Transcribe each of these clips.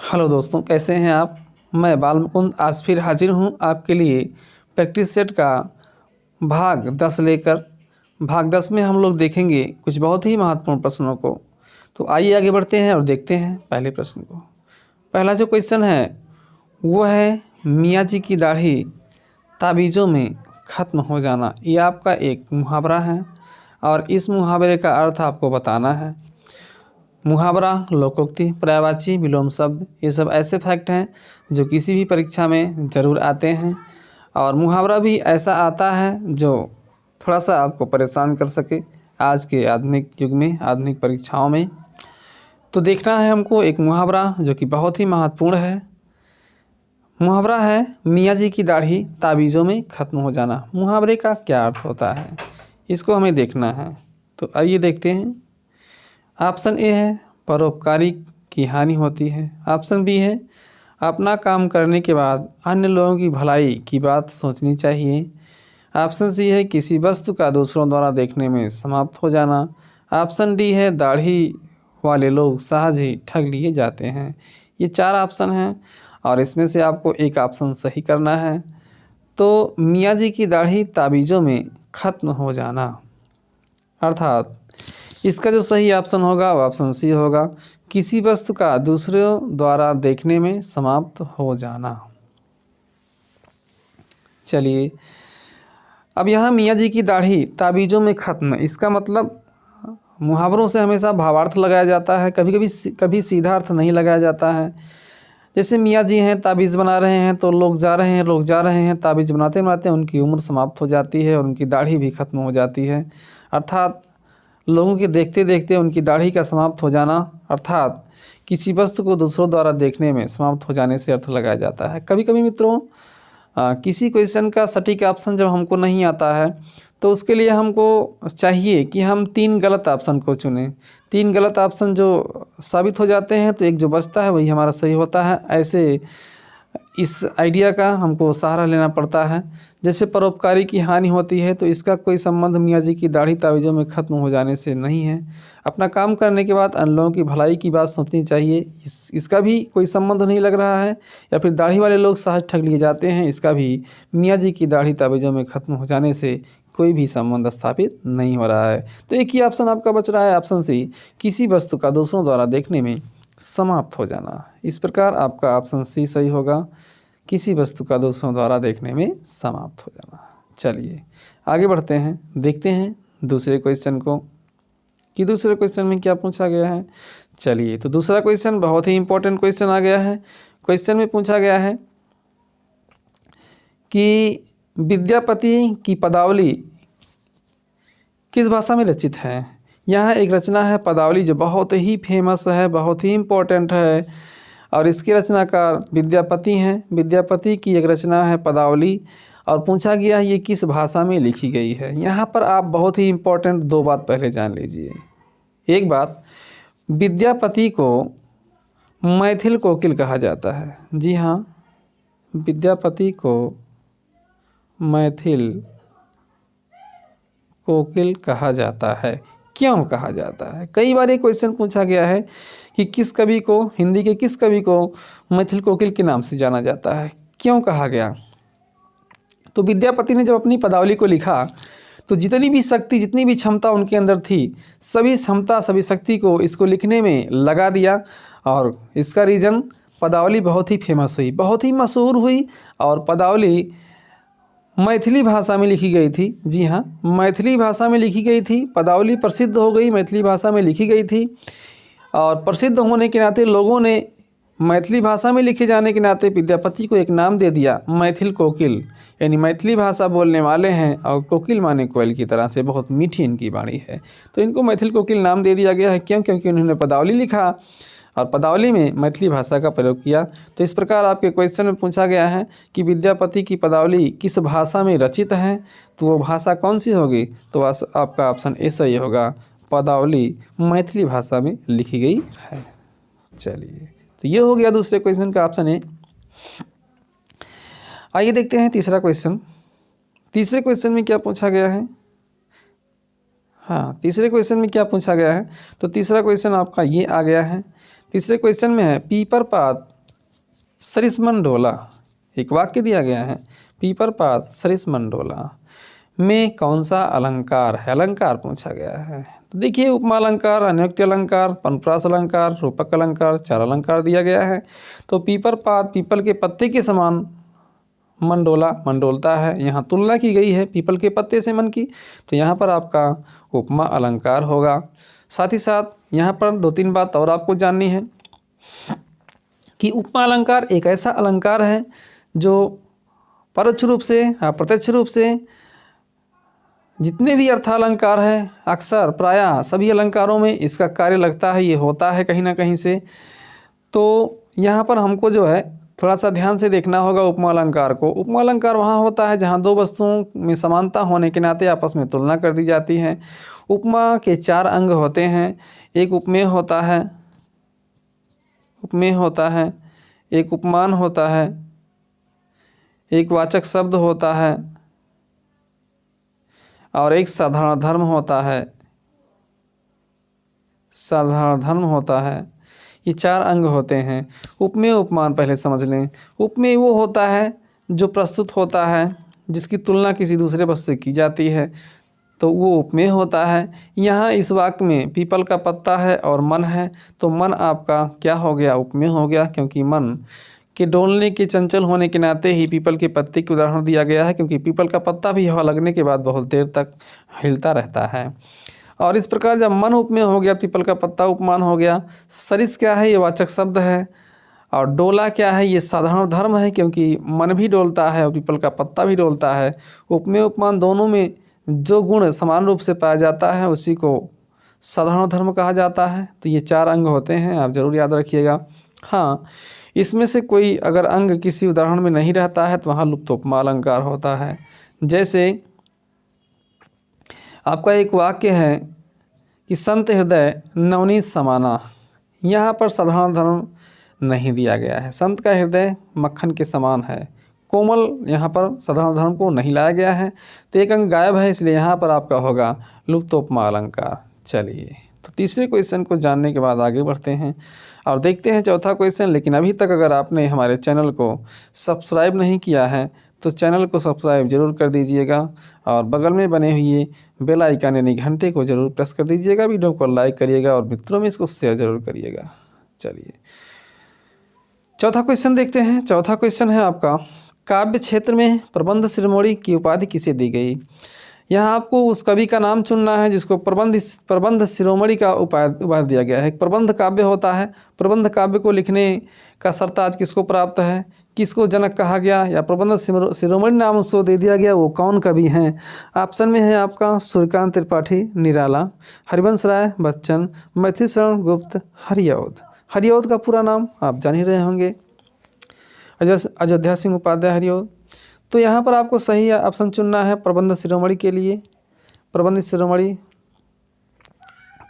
Hello दोस्तों, कैसे हैं आप। मैं बाल मुकुंद आज फिर हाजिर हूं आपके लिए प्रैक्टिस सेट का भाग 10 लेकर। भाग 10 में हम लोग देखेंगे कुछ बहुत ही महत्वपूर्ण प्रश्नों को। तो आइए आगे बढ़ते हैं और देखते हैं पहले प्रश्न को। पहला जो क्वेश्चन है वो है मियाँ जी की दाढ़ी ताबीज़ों में ख़त्म हो जाना। ये आपका एक मुहावरा है और इस मुहावरे का अर्थ आपको बताना है। मुहावरा, लोकोक्ति, पर्यायवाची, विलोम शब्द, ये सब ऐसे फैक्ट हैं जो किसी भी परीक्षा में ज़रूर आते हैं। और मुहावरा भी ऐसा आता है जो थोड़ा सा आपको परेशान कर सके आज के आधुनिक युग में, आधुनिक परीक्षाओं में। तो देखना है हमको एक मुहावरा जो कि बहुत ही महत्वपूर्ण है। मुहावरा है मियाँ जी की दाढ़ी ताबीज़ों में ख़त्म हो जाना। मुहावरे का क्या अर्थ होता है, इसको हमें देखना है। तो आइए देखते हैं। ऑप्शन ए है परोपकारी की हानि होती है। ऑप्शन बी है अपना काम करने के बाद अन्य लोगों की भलाई की बात सोचनी चाहिए। ऑप्शन सी है किसी वस्तु का दूसरों द्वारा देखने में समाप्त हो जाना। ऑप्शन डी है दाढ़ी वाले लोग सहज ही ठग लिए जाते हैं। ये 4 ऑप्शन हैं और इसमें से आपको एक ऑप्शन सही करना है। तो मियाँ जी की दाढ़ी ताबीज़ों में ख़त्म हो जाना, अर्थात इसका जो सही ऑप्शन होगा वो ऑप्शन सी होगा, किसी वस्तु का दूसरों द्वारा देखने में समाप्त हो जाना। चलिए, अब यहाँ मियाँ जी की दाढ़ी ताबीज़ों में ख़त्म, इसका मतलब मुहावरों से हमेशा भावार्थ लगाया जाता है, कभी सीधा अर्थ नहीं लगाया जाता है। जैसे मियाँ जी हैं, ताबीज़ बना रहे हैं तो लोग जा रहे हैं, ताबीज़ बनाते बनाते उनकी उम्र समाप्त हो जाती है और उनकी दाढ़ी भी ख़त्म हो जाती है। अर्थात लोगों के देखते देखते उनकी दाढ़ी का समाप्त हो जाना, अर्थात किसी वस्तु को दूसरों द्वारा देखने में समाप्त हो जाने से अर्थ लगाया जाता है। कभी कभी मित्रों किसी क्वेश्चन का सटीक ऑप्शन जब हमको नहीं आता है तो उसके लिए हमको चाहिए कि हम 3 गलत ऑप्शन को चुनें। 3 गलत ऑप्शन जो साबित हो जाते हैं तो एक जो बचता है वही हमारा सही होता है। ऐसे इस आइडिया का हमको सहारा लेना पड़ता है। जैसे परोपकारी की हानि होती है तो इसका कोई संबंध मियाँ जी की दाढ़ी ताबीज़ों में ख़त्म हो जाने से नहीं है। अपना काम करने के बाद अन्य लोगों की भलाई की बात सोचनी चाहिए, इसका भी कोई संबंध नहीं लग रहा है। या फिर दाढ़ी वाले लोग सहज ठग लिए जाते हैं, इसका भी मियाँ जी की दाढ़ी ताबीज़ों में ख़त्म हो जाने से कोई भी संबंध स्थापित नहीं हो रहा है। तो एक ही ऑप्शन आपका बच रहा है, ऑप्शन सी, किसी वस्तु का दूसरों द्वारा देखने में समाप्त हो जाना। इस प्रकार आपका ऑप्शन सी सही होगा, किसी वस्तु का दूसरों द्वारा देखने में समाप्त हो जाना। चलिए आगे बढ़ते हैं, देखते हैं दूसरे क्वेश्चन को कि दूसरे क्वेश्चन में क्या पूछा गया है। चलिए, तो दूसरा क्वेश्चन बहुत ही इंपॉर्टेंट क्वेश्चन आ गया है। क्वेश्चन में पूछा गया है कि विद्यापति की पदावली किस भाषा में रचित है। यहाँ एक रचना है पदावली जो बहुत ही फेमस है, बहुत ही इम्पोर्टेंट है और इसके रचनाकार विद्यापति हैं। विद्यापति की एक रचना है पदावली और पूछा गया ये किस भाषा में लिखी गई है। यहाँ पर आप बहुत ही इम्पोर्टेंट 2 बात पहले जान लीजिए। एक बात, विद्यापति को मैथिल कोकिल कहा जाता है। जी हाँ, विद्यापति को मैथिल कोकिल कहा जाता है। क्यों कहा जाता है? कई बार ये क्वेश्चन पूछा गया है कि किस कवि को, हिंदी के किस कवि को मैथिल कोकिल के नाम से जाना जाता है, क्यों कहा गया। तो विद्यापति ने जब अपनी पदावली को लिखा तो जितनी भी शक्ति, जितनी भी क्षमता उनके अंदर थी, सभी क्षमता, सभी शक्ति को इसको लिखने में लगा दिया और इसका रीज़न पदावली बहुत ही फेमस हुई, बहुत ही मशहूर हुई और पदावली मैथिली भाषा में लिखी गई थी। जी हाँ, मैथिली भाषा में लिखी गई थी। पदावली प्रसिद्ध हो गई, मैथिली भाषा में लिखी गई थी और प्रसिद्ध होने के नाते लोगों ने मैथिली भाषा में लिखे जाने के नाते विद्यापति को एक नाम दे दिया, मैथिल कोकिल। यानी मैथिली भाषा बोलने वाले हैं और कोकिल माने कोयल की तरह से बहुत मीठी इनकी वाणी है, तो इनको मैथिल कोकिल नाम दे दिया गया है। क्यों? क्योंकि उन्होंने पदावली लिखा और पदावली में मैथिली भाषा का प्रयोग किया। तो इस प्रकार आपके क्वेश्चन में पूछा गया है कि विद्यापति की पदावली किस भाषा में रचित है, तो वो भाषा कौन सी होगी। तो आपका ऑप्शन ए सही होगा, पदावली मैथिली भाषा में लिखी गई है। चलिए, तो ये हो गया दूसरे क्वेश्चन का ऑप्शन ए। आइए देखते हैं तीसरा क्वेश्चन। तीसरे क्वेश्चन में क्या पूछा गया है। हाँ, तीसरे क्वेश्चन में क्या पूछा गया है, तो तीसरा क्वेश्चन आपका ये आ गया है। तीसरे क्वेश्चन में है पीपर पात सरिसमंडोला, एक वाक्य दिया गया है, पीपर पात सरिसमंडोला में कौन सा अलंकार है, अलंकार पूछा गया है। तो देखिए उपमा अलंकार, अन्योक्ति अलंकार, अनुप्रास अलंकार, रूपक अलंकार, चार अलंकार दिया गया है। तो पीपर पात पीपल के पत्ते के समान मंडोला मंडोलता है, यहाँ तुलना की गई है पीपल के पत्ते से मन की, तो यहाँ पर आपका उपमा अलंकार होगा। साथ ही साथ यहाँ पर दो तीन बात और आपको जाननी है कि उपमा अलंकार एक ऐसा अलंकार है जो परोक्ष रूप से अप्रत्यक्ष रूप से जितने भी अर्थालंकार है अक्सर प्रायः सभी अलंकारों में इसका कार्य लगता है, ये होता है कहीं ना कहीं से। तो यहाँ पर हमको जो है थोड़ा सा ध्यान से देखना होगा उपमा अलंकार को। उपमा अलंकार वहाँ होता है जहाँ दो वस्तुओं में समानता होने के नाते आपस में तुलना कर दी जाती है। उपमा के चार अंग होते हैं, एक उपमेय होता है, उपमेय होता है, एक उपमान होता है, एक वाचक शब्द होता है और एक साधारण धर्म होता है, साधारण धर्म होता है। ये चार अंग होते हैं। उपमेय उपमान पहले समझ लें। उपमेय वो होता है जो प्रस्तुत होता है, जिसकी तुलना किसी दूसरे वस्तु से की जाती है, तो वो उपमेय होता है। यहाँ इस वाक्य में पीपल का पत्ता है और मन है, तो मन आपका क्या हो गया, उपमेय हो गया, क्योंकि मन के डोलने के चंचल होने के नाते ही पीपल के पत्ते की उदाहरण दिया गया है, क्योंकि पीपल का पत्ता भी हवा लगने के बाद बहुत देर तक हिलता रहता है। और इस प्रकार जब मन उपमेय हो गया, पीपल का पत्ता उपमान हो गया। सरिस क्या है, ये वाचक शब्द है, और डोला क्या है, ये साधारण धर्म है, क्योंकि मन भी डोलता है और पीपल का पत्ता भी डोलता है। उपमेय उपमान दोनों में जो गुण समान रूप से पाया जाता है उसी को साधारण धर्म कहा जाता है। तो ये चार अंग होते हैं, आप जरूर याद रखिएगा। हाँ, इसमें से कोई अगर अंग किसी उदाहरण में नहीं रहता है तो वहाँ लुप्तोपमा अलंकार होता है। जैसे आपका एक वाक्य है कि संत हृदय नवनीत समाना, यहाँ पर साधारण धर्म नहीं दिया गया है। संत का हृदय मक्खन के समान है, कोमल, यहाँ पर साधारण धर्म को नहीं लाया गया है, तो एक अंग गायब है, इसलिए यहाँ पर आपका होगा लुप्तोपमा अलंकार। चलिए, तो तीसरे क्वेश्चन को जानने के बाद आगे बढ़ते हैं और देखते हैं चौथा क्वेश्चन। लेकिन अभी तक अगर आपने हमारे चैनल को सब्सक्राइब नहीं किया है तो चैनल को सब्सक्राइब जरूर कर दीजिएगा और बगल में बने हुए बेल आइकन यानी घंटे को जरूर प्रेस कर दीजिएगा। वीडियो को लाइक करिएगा और मित्रों में इसको शेयर जरूर करिएगा। चलिए, चौथा क्वेश्चन देखते हैं। चौथा क्वेश्चन है आपका, काव्य क्षेत्र में प्रबंध शिरोमणि की उपाधि किसे दी गई। यहाँ आपको उस कवि का नाम चुनना है जिसको प्रबंध शिरोमणि का उपाधि दिया गया है। एक प्रबंध काव्य होता है, प्रबंध काव्य को लिखने का सरताज किसको प्राप्त है, किसको जनक कहा गया या प्रबंध शिरोमणि नाम उसको दे दिया गया, वो कौन कवि हैं। ऑप्शन में है आपका सूर्यकांत त्रिपाठी निराला, हरिवंश राय बच्चन, मैथिली शरण गुप्त, हरिऔध। हरिऔध का पूरा नाम आप जान ही रहे होंगे, अयोध्या सिंह उपाध्याय हरिऔध। तो यहाँ पर आपको सही ऑप्शन चुनना है प्रबंध शिरोमणि के लिए। प्रबंध शिरोमणि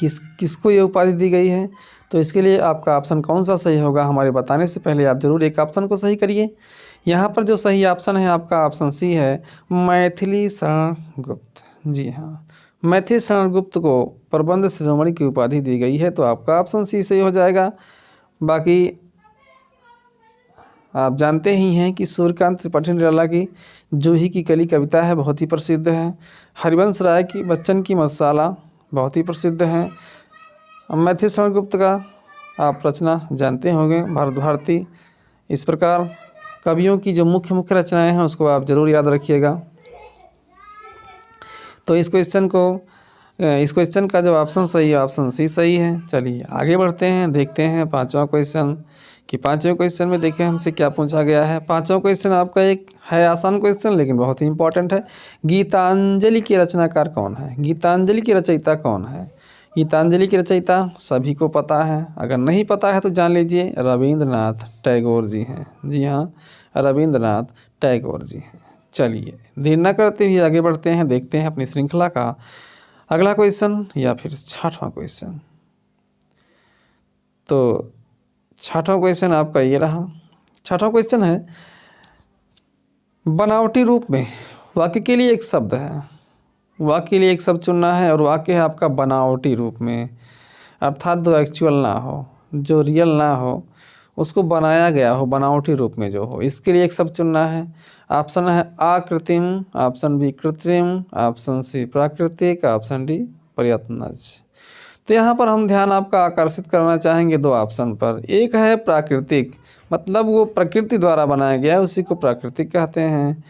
किसको ये उपाधि दी गई है, तो इसके लिए आपका ऑप्शन कौन सा सही होगा हमारे बताने से पहले आप जरूर एक ऑप्शन को सही करिए। यहाँ पर जो सही ऑप्शन है आपका ऑप्शन सी है, मैथिली शरण गुप्त। जी हाँ, मैथिली शरण गुप्त को प्रबंध शिरोमणि की उपाधि दी गई है, तो आपका ऑप्शन सी सही हो जाएगा। बाकी आप जानते ही हैं कि सूर्यकांत त्रिपाठी निराला की जूही की कली कविता है, बहुत ही प्रसिद्ध है। हरिवंश राय की बच्चन की मधुशाला बहुत ही प्रसिद्ध है। मैथिली शरण गुप्त का आप रचना जानते होंगे, भारत भारती। इस प्रकार कवियों की जो मुख्य रचनाएं हैं उसको आप ज़रूर याद रखिएगा। तो इस क्वेश्चन का जो ऑप्शन सही है ऑप्शन सी सही है। चलिए आगे बढ़ते हैं, देखते हैं पांचवा क्वेश्चन कि पांचवें क्वेश्चन में देखें हमसे क्या पूछा गया है। पांचवा क्वेश्चन आपका एक है आसान क्वेश्चन लेकिन बहुत ही इंपॉर्टेंट है। गीतांजलि के रचनाकार कौन है, गीतांजलि की रचयिता कौन है। गीतांजलि की रचयिता सभी को पता है, अगर नहीं पता है तो जान लीजिए, रविंद्रनाथ टैगोर जी हैं। जी हाँ, रविंद्रनाथ टैगोर जी हैं। चलिए देर न करते हुए आगे बढ़ते हैं, देखते हैं अपनी श्रृंखला का अगला क्वेश्चन या फिर छठवां क्वेश्चन। तो छठवां क्वेश्चन आपका ये रहा। छठवां क्वेश्चन है, बनावटी रूप में वाक्य के लिए एक शब्द है, वाक्य के लिए एक शब्द चुनना है और वाक्य है आपका बनावटी रूप में, अर्थात जो एक्चुअल ना हो, जो रियल ना हो, उसको बनाया गया हो, बनावटी रूप में जो हो, इसके लिए एक शब्द चुनना है। ऑप्शन है आकृत्रिम, ऑप्शन बी कृत्रिम, ऑप्शन सी प्राकृतिक, ऑप्शन डी प्रयत्नज। तो यहाँ पर हम ध्यान आपका आकर्षित करना चाहेंगे दो ऑप्शन पर। एक है प्राकृतिक, मतलब वो प्रकृति द्वारा बनाया गया है, उसी को प्राकृतिक कहते हैं।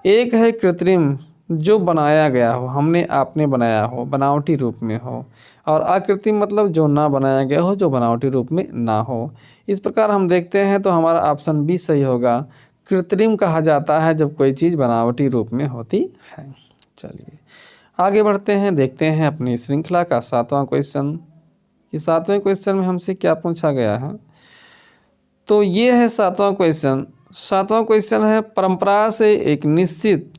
एक है कृत्रिम, जो बनाया गया हो, हमने आपने बनाया हो, बनावटी रूप में हो। और आकृत्रिम मतलब जो ना बनाया गया हो, जो बनावटी रूप में ना हो। इस प्रकार हम देखते हैं तो हमारा ऑप्शन बी सही होगा। कृत्रिम कहा जाता है जब कोई चीज़ बनावटी रूप में होती है। चलिए आगे बढ़ते हैं, देखते हैं अपनी श्रृंखला का 7वां क्वेश्चन। इस 7वें क्वेश्चन में हमसे क्या पूछा गया है, तो ये है 7वां क्वेश्चन। 7वां क्वेश्चन है परंपरा से एक निश्चित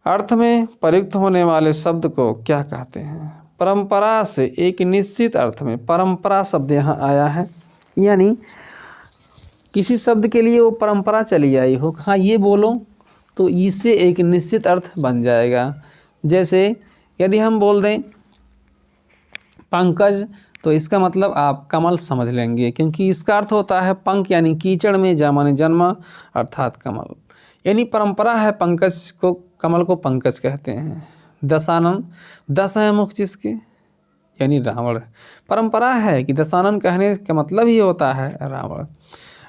अर्थ में प्रयुक्त होने वाले शब्द को क्या कहते हैं। परंपरा से एक निश्चित अर्थ में, परंपरा शब्द यहाँ आया है, यानी किसी शब्द के लिए वो परंपरा चली आई हो, हाँ ये बोलो तो इससे एक निश्चित अर्थ बन जाएगा। जैसे यदि हम बोल दें पंकज, तो इसका मतलब आप कमल समझ लेंगे, क्योंकि इसका अर्थ होता है पंख यानी कीचड़ में, जा माने जन्मा अर्थात कमल, यानी परंपरा है पंकज को, कमल को पंकज कहते हैं। दशानन, दस है मुख जिसके, यानी रावण। परंपरा है कि दशानन कहने का मतलब ही होता है रावण।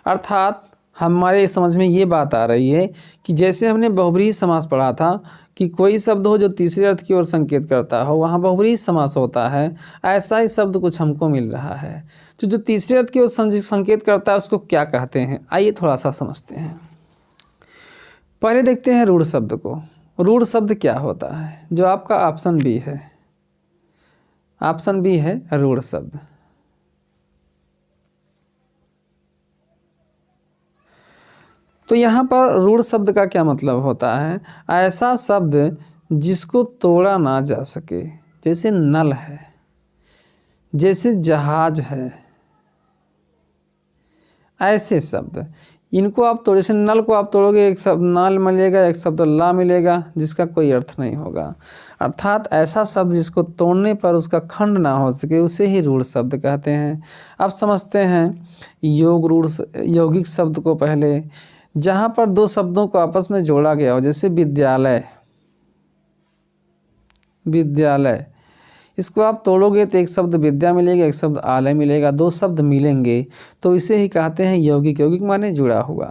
अर्थात हमारे समझ में ये बात आ रही है कि जैसे हमने बहुब्रीहि समास पढ़ा था कि कोई शब्द हो जो तीसरे अर्थ की ओर संकेत करता हो, वहाँ बहुब्रीहि समास होता है, ऐसा ही शब्द कुछ हमको मिल रहा है। तो जो तीसरे अर्थ की ओर संकेत करता है उसको क्या कहते हैं, आइए थोड़ा सा समझते हैं। पहले देखते हैं रूढ़ शब्द को। रूढ़ शब्द क्या होता है, जो आपका ऑप्शन बी है, ऑप्शन बी है रूढ़ शब्द। तो यहाँ पर रूढ़ शब्द का क्या मतलब होता है, ऐसा शब्द जिसको तोड़ा ना जा सके, जैसे नल है, जैसे जहाज है, ऐसे शब्द। इनको आप तोड़, जैसे नल को आप तोड़ोगे एक शब्द नाल मिलेगा, एक शब्द ला मिलेगा, जिसका कोई अर्थ नहीं होगा। अर्थात ऐसा शब्द जिसको तोड़ने पर उसका खंड ना हो सके, उसे ही रूढ़ शब्द कहते हैं। अब समझते हैं योग रूढ़, यौगिक शब्द को पहले, जहाँ पर दो शब्दों को आपस में जोड़ा गया हो, जैसे विद्यालय, विद्यालय, इसको आप तोड़ोगे तो एक शब्द विद्या मिलेगा, एक शब्द आलय मिलेगा, दो शब्द मिलेंगे तो इसे ही कहते हैं यौगिक। यौगिक माने जुड़ा हुआ।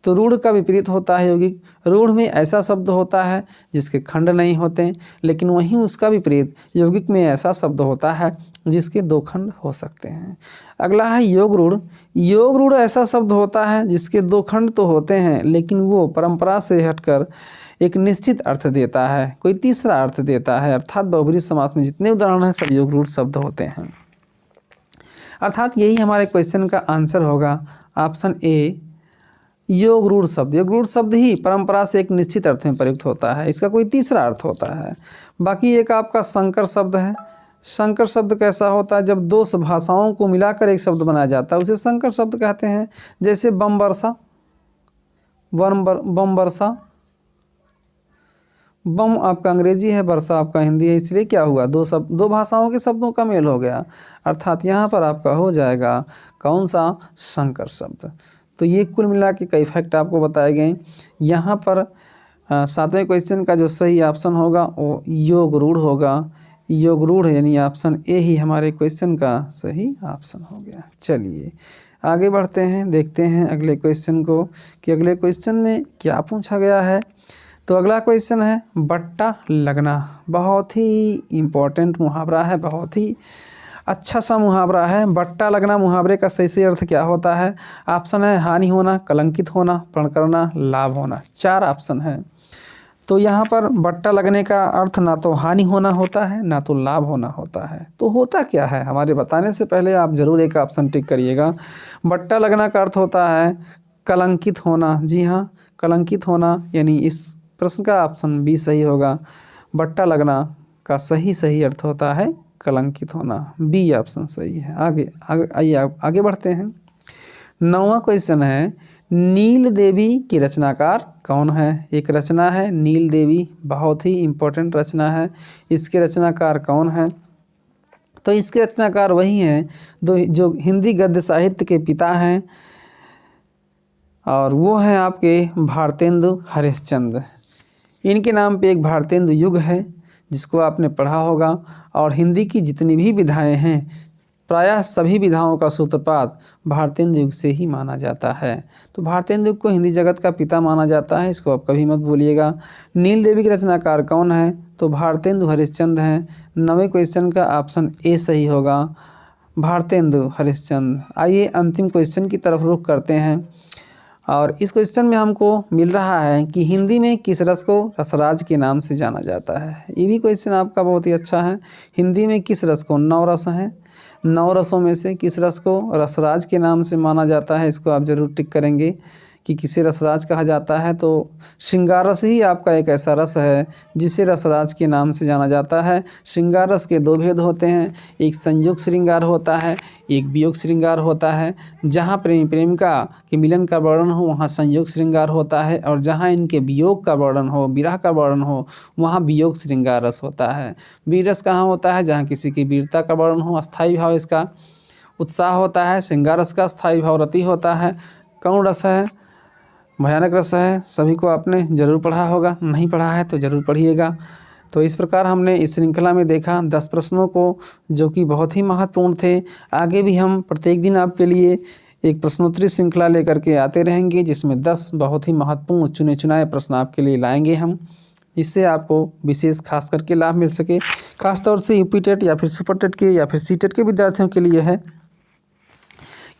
तो रूढ़ का विपरीत होता है यौगिक। रूढ़ में ऐसा शब्द होता है जिसके खंड नहीं होते, लेकिन वहीं उसका विपरीत यौगिक में ऐसा शब्द होता है जिसके दो खंड हो सकते हैं। अगला है योग रूढ़। योग रूढ़ ऐसा शब्द होता है जिसके दो खंड तो होते हैं, लेकिन वो परंपरा से हटकर एक निश्चित अर्थ देता है, कोई तीसरा अर्थ देता है। अर्थात बहुब्रीहि समास में जितने उदाहरण हैं सब योग रूढ़ शब्द होते हैं। अर्थात यही हमारे क्वेश्चन का आंसर होगा, ऑप्शन ए योग रूढ़ शब्द। योग रूढ़ शब्द ही परंपरा से एक निश्चित अर्थ में प्रयुक्त होता है, इसका कोई तीसरा अर्थ होता है। बाकी एक आपका संकर शब्द है। संकर शब्द कैसा होता है, जब दो भाषाओं को मिलाकर एक शब्द बनाया जाता है उसे संकर शब्द कहते हैं। जैसे बम वर्षा, बम वर्षा, बम आपका अंग्रेजी है, वर्षा आपका हिंदी है, इसलिए क्या हुआ, दो भाषाओं के शब्दों का मेल हो गया। अर्थात यहाँ पर आपका हो जाएगा कौन सा, संकर शब्द। तो ये कुल मिला के कई फैक्ट आपको बताए गए। यहाँ पर 7वें क्वेश्चन का जो सही ऑप्शन होगा वो योग रूढ़ होगा। योग रूढ़ यानी ऑप्शन ए ही हमारे क्वेश्चन का सही ऑप्शन हो गया। चलिए आगे बढ़ते हैं, देखते हैं अगले क्वेश्चन को कि अगले क्वेश्चन में क्या पूछा गया है। तो अगला क्वेश्चन है बट्टा लगना। बहुत ही इम्पोर्टेंट मुहावरा है, बहुत ही अच्छा सा मुहावरा है। बट्टा लगना मुहावरे का सही अर्थ क्या होता है। ऑप्शन है हानि होना, कलंकित होना, प्रण करना, लाभ होना। 4 ऑप्शन है। तो यहाँ पर बट्टा लगने का अर्थ ना तो हानि होना होता है, ना तो लाभ होना होता है। तो होता क्या है, हमारे बताने से पहले आप जरूर एक ऑप्शन टिक करिएगा। बट्टा लगना का अर्थ होता है कलंकित होना। जी हाँ, कलंकित होना, यानी इस प्रश्न का ऑप्शन बी सही होगा। बट्टा लगना का सही अर्थ होता है कलंकित होना, बी ऑप्शन सही है। आइए आगे बढ़ते हैं। 9वां क्वेश्चन है नील देवी की रचनाकार कौन है। एक रचना है नील देवी, बहुत ही इम्पोर्टेंट रचना है। इसके रचनाकार कौन है। तो इसके रचनाकार वही हैं जो हिंदी गद्य साहित्य के पिता हैं, और वो हैं आपके भारतेंदु हरिश्चंद्र। इनके नाम पे एक भारतेंदु युग है जिसको आपने पढ़ा होगा। और हिंदी की जितनी भी विधाएं हैं प्रायः सभी विधाओं का सूत्रपात भारतेंदु युग से ही माना जाता है। तो भारतेंदु युग को हिंदी जगत का पिता माना जाता है, इसको आप कभी मत भूलिएगा। नील देवी के रचनाकार कौन है? तो भारतेंदु हरिश्चंद्र हैं। 9वें क्वेश्चन का ऑप्शन ए सही होगा, भारतेंदु हरिश्चंद्र। आइए अंतिम क्वेश्चन की तरफ रुख करते हैं। और इस क्वेश्चन में हमको मिल रहा है कि हिंदी में किस रस को रसराज के नाम से जाना जाता है। ये भी क्वेश्चन आपका बहुत ही अच्छा है। हिंदी में किस रस को, 9 रस हैं, 9 रसों में से किस रस को रसराज के नाम से माना जाता है, इसको आप ज़रूर टिक करेंगे कि किसे रसराज कहा जाता है। तो श्रृंगार रस ही आपका एक ऐसा रस है जिसे रसराज के नाम से जाना जाता है। श्रृंगार रस के 2 भेद होते हैं, एक संयोग श्रृंगार होता है, एक वियोग श्रृंगार होता है। जहाँ प्रेमी प्रेमिका के मिलन का वर्णन हो वहाँ संयोग श्रृंगार होता है, और जहाँ इनके वियोग का वर्णन हो, विरह का वर्णन हो, वहाँ वियोग श्रृंगार रस होता है। वीर रस कहाँ होता है? जहाँ किसी की वीरता का वर्णन हो, अस्थायी भाव इसका उत्साह होता है। श्रृंगार रस का स्थायी भाव रति होता है। करुण रस है, भयानक रस है। सभी को आपने ज़रूर पढ़ा होगा, नहीं पढ़ा है तो ज़रूर पढ़िएगा। तो इस प्रकार हमने इस श्रृंखला में देखा 10 प्रश्नों को जो कि बहुत ही महत्वपूर्ण थे। आगे भी हम प्रत्येक दिन आपके लिए एक प्रश्नोत्तरी श्रृंखला लेकर के आते रहेंगे जिसमें 10 बहुत ही महत्वपूर्ण चुने चुनाए प्रश्न आपके लिए लाएंगे हम। इससे आपको विशेष खास करके लाभ मिल सके। खासतौर से यूपी टेट या फिर सुपर टेट के या फिर सी टेट के विद्यार्थियों के लिए है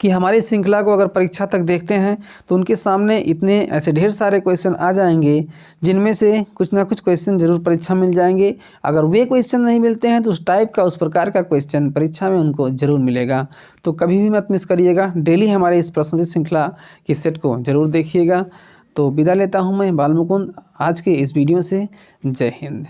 कि हमारी श्रृंखला को अगर परीक्षा तक देखते हैं तो उनके सामने इतने ऐसे ढेर सारे क्वेश्चन आ जाएंगे जिनमें से कुछ ना कुछ क्वेश्चन ज़रूर परीक्षा मिल जाएंगे। अगर वे क्वेश्चन नहीं मिलते हैं तो उस टाइप का, उस प्रकार का क्वेश्चन परीक्षा में उनको ज़रूर मिलेगा। तो कभी भी मत मिस करिएगा, डेली हमारे इस प्रश्नोत्तरी श्रृंखला के सेट को ज़रूर देखिएगा। तो विदा लेता हूँ मैं बाल मुकुंद आज के इस वीडियो से। जय हिंद।